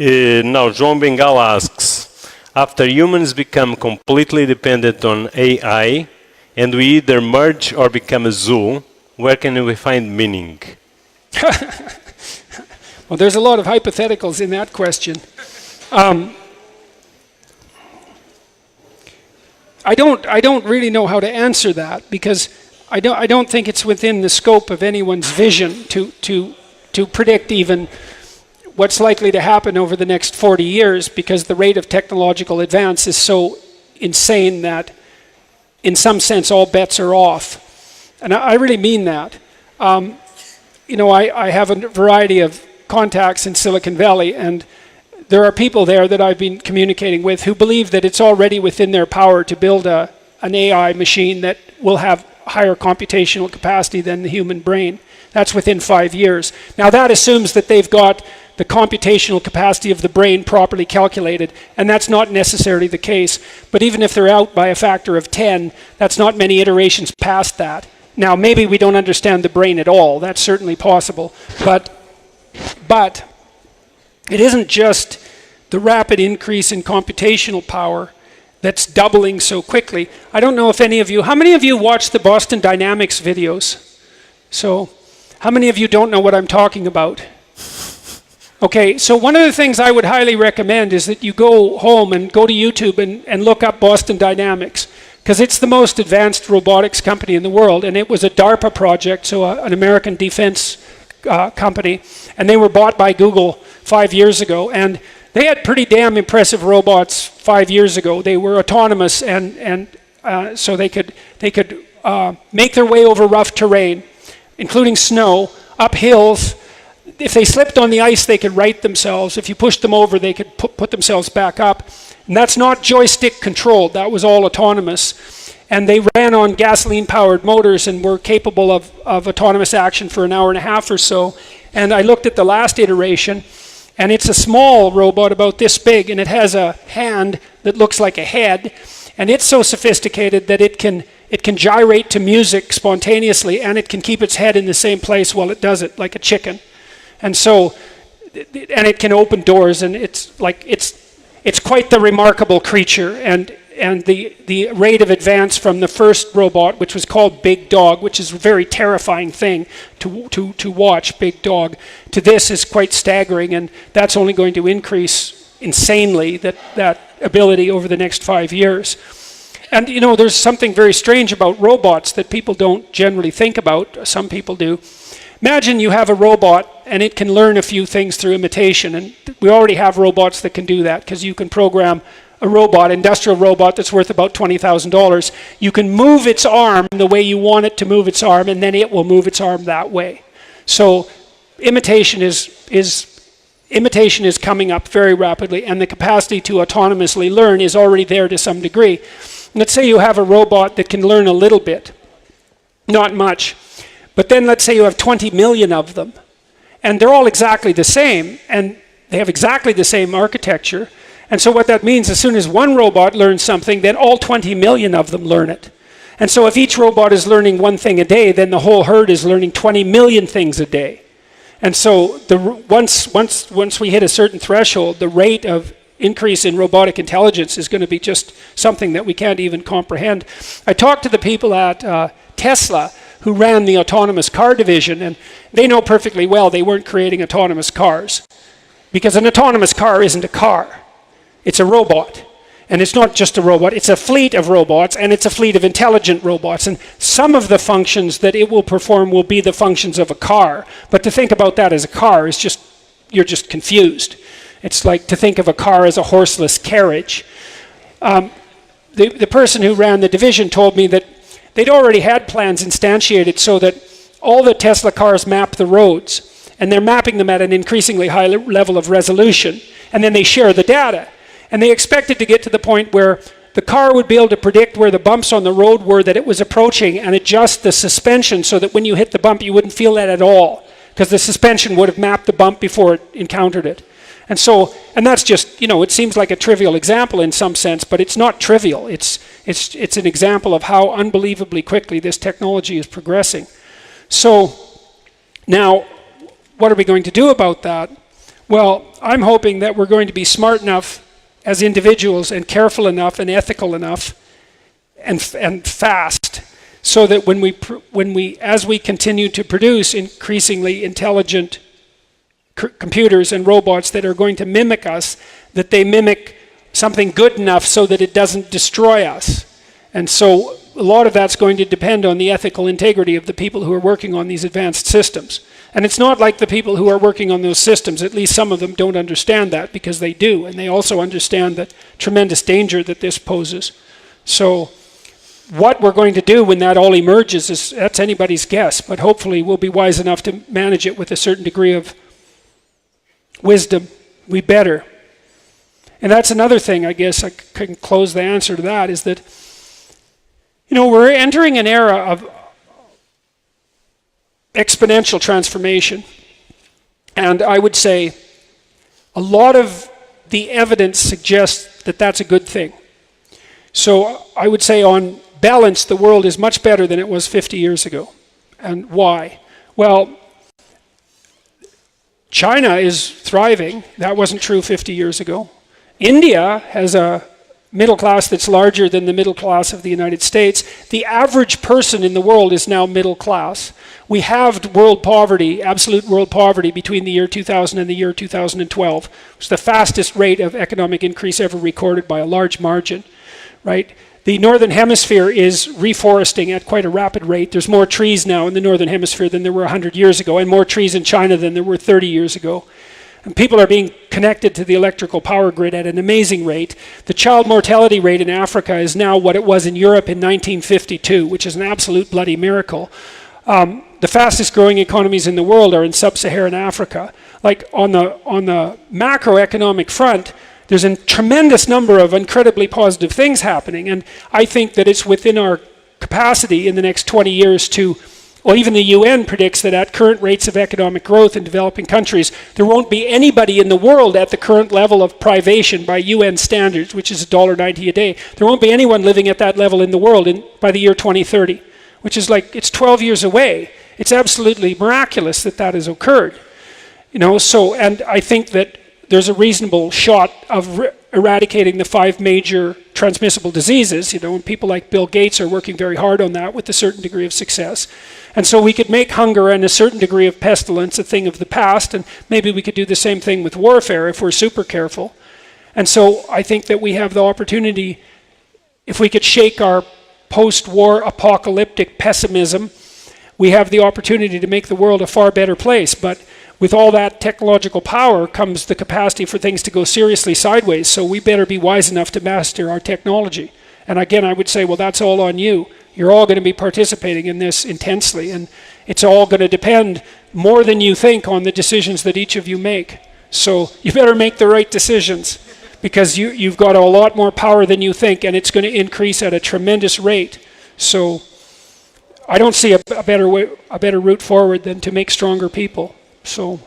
Now, João Bengal asks, after humans become completely dependent on AI, and we either merge or become a zoo, where can we find meaning? Well, there's a lot of hypotheticals in that question. I don't really know how to answer that, because I don't think it's within the scope of anyone's vision to predict even what's likely to happen over the next 40 years, because the rate of technological advance is so insane that in some sense all bets are off. And I really mean that. You know, I have a variety of contacts in Silicon Valley, and there are people there that I've been communicating with who believe that it's already within their power to build an AI machine that will have higher computational capacity than the human brain. That's within 5 years. Now that assumes that they've got the computational capacity of the brain properly calculated, and that's not necessarily the case. But even if they're out by a factor of 10, that's not many iterations past that. Now maybe we don't understand the brain at all, that's certainly possible, but it isn't just the rapid increase in computational power that's doubling so quickly. I don't know if any of you, how many of you watch the Boston Dynamics videos? So, how many of you don't know what I'm talking about? Okay, so one of the things I would highly recommend is that you go home and go to YouTube and look up Boston Dynamics, because it's the most advanced robotics company in the world, and it was a DARPA project, so an American defense company, and they were bought by Google 5 years ago, and they had pretty damn impressive robots 5 years ago. They were autonomous, and so they could make their way over rough terrain, including snow, up hills. If they slipped on the ice, they could right themselves. If you pushed them over, they could put themselves back up. And that's not joystick controlled. That was all autonomous. And they ran on gasoline-powered motors and were capable of autonomous action for an hour and a half or so. And I looked at the last iteration, and it's a small robot about this big, and it has a hand that looks like a head. And it's so sophisticated that it can gyrate to music spontaneously, and it can keep its head in the same place while it does it, like a chicken. And so, and it can open doors, and it's quite the remarkable creature. And the rate of advance from the first robot, which was called Big Dog, which is a very terrifying thing to watch, Big Dog, to this is quite staggering, and that's only going to increase insanely, that ability over the next 5 years. And you know, there's something very strange about robots that people don't generally think about. Some people do. Imagine you have a robot and it can learn a few things through imitation, and we already have robots that can do that, because you can program a robot, industrial robot that's worth about $20,000. You can move its arm the way you want it to move its arm, and then it will move its arm that way. So imitation is coming up very rapidly, and the capacity to autonomously learn is already there to some degree. Let's say you have a robot that can learn a little bit, not much, but then let's say you have 20 million of them, and they're all exactly the same, and they have exactly the same architecture. And so what that means, as soon as one robot learns something, then all 20 million of them learn it. And so if each robot is learning one thing a day, then the whole herd is learning 20 million things a day. And so once we hit a certain threshold, the rate of increase in robotic intelligence is going to be just something that we can't even comprehend. I talked to the people at Tesla who ran the autonomous car division, and they know perfectly well they weren't creating autonomous cars, because an autonomous car isn't a car. It's a robot. And it's not just a robot, it's a fleet of robots, and it's a fleet of intelligent robots. And some of the functions that it will perform will be the functions of a car. But to think about that as a car is just, you're just confused. It's like to think of a car as a horseless carriage. The person who ran the division told me that they'd already had plans instantiated so that all the Tesla cars map the roads, and they're mapping them at an increasingly high level of resolution, and then they share the data. And they expected to get to the point where the car would be able to predict where the bumps on the road were that it was approaching and adjust the suspension so that when you hit the bump, you wouldn't feel that at all, because the suspension would have mapped the bump before it encountered it. And so, and that's just, you know, it seems like a trivial example in some sense, but it's not trivial. It's an example of how unbelievably quickly this technology is progressing. So now, what are we going to do about that? Well, I'm hoping that we're going to be smart enough as individuals and careful enough and ethical enough and fast, so that as we continue to produce increasingly intelligent computers and robots that are going to mimic us, that they mimic something good enough so that it doesn't destroy us. And so a lot of that's going to depend on the ethical integrity of the people who are working on these advanced systems. And it's not like the people who are working on those systems, at least some of them don't understand that, because they do, and they also understand the tremendous danger that this poses. So what we're going to do when that all emerges, that's anybody's guess, but hopefully we'll be wise enough to manage it with a certain degree of wisdom. We better. And that's another thing, I guess I can close the answer to that, is that, we're entering an era of exponential transformation. And I would say a lot of the evidence suggests that that's a good thing. So I would say on balance, the world is much better than it was 50 years ago. And why? Well, China is thriving. That wasn't true 50 years ago. India has a middle class that's larger than the middle class of the United States. The average person in the world is now middle class. We halved world poverty, absolute world poverty, between the year 2000 and the year 2012. It was the fastest rate of economic increase ever recorded by a large margin, right? The Northern Hemisphere is reforesting at quite a rapid rate. There's more trees now in the Northern Hemisphere than there were 100 years ago, and more trees in China than there were 30 years ago. And people are being connected to the electrical power grid at an amazing rate. The child mortality rate in Africa is now what it was in Europe in 1952, which is an absolute bloody miracle. The fastest growing economies in the world are in sub-Saharan Africa. Like on the macroeconomic front, there's a tremendous number of incredibly positive things happening. And I think that it's within our capacity in the next 20 years to, well, even the UN predicts that at current rates of economic growth in developing countries, there won't be anybody in the world at the current level of privation by UN standards, which is $1.90 a day. There won't be anyone living at that level in the world by the year 2030, which is like, it's 12 years away. It's absolutely miraculous that that has occurred. So, and I think that there's a reasonable shot of eradicating the 5 major transmissible diseases, and people like Bill Gates are working very hard on that with a certain degree of success. And so we could make hunger and a certain degree of pestilence a thing of the past, and maybe we could do the same thing with warfare if we're super careful. And so I think that we have the opportunity, if we could shake our post-war apocalyptic pessimism, we have the opportunity to make the world a far better place. But with all that technological power comes the capacity for things to go seriously sideways, so we better be wise enough to master our technology. And again, I would say, well, that's all on you. You're all going to be participating in this intensely, and it's all going to depend more than you think on the decisions that each of you make. So you better make the right decisions, because you've got a lot more power than you think, and it's going to increase at a tremendous rate. So I don't see a better route forward than to make stronger people. So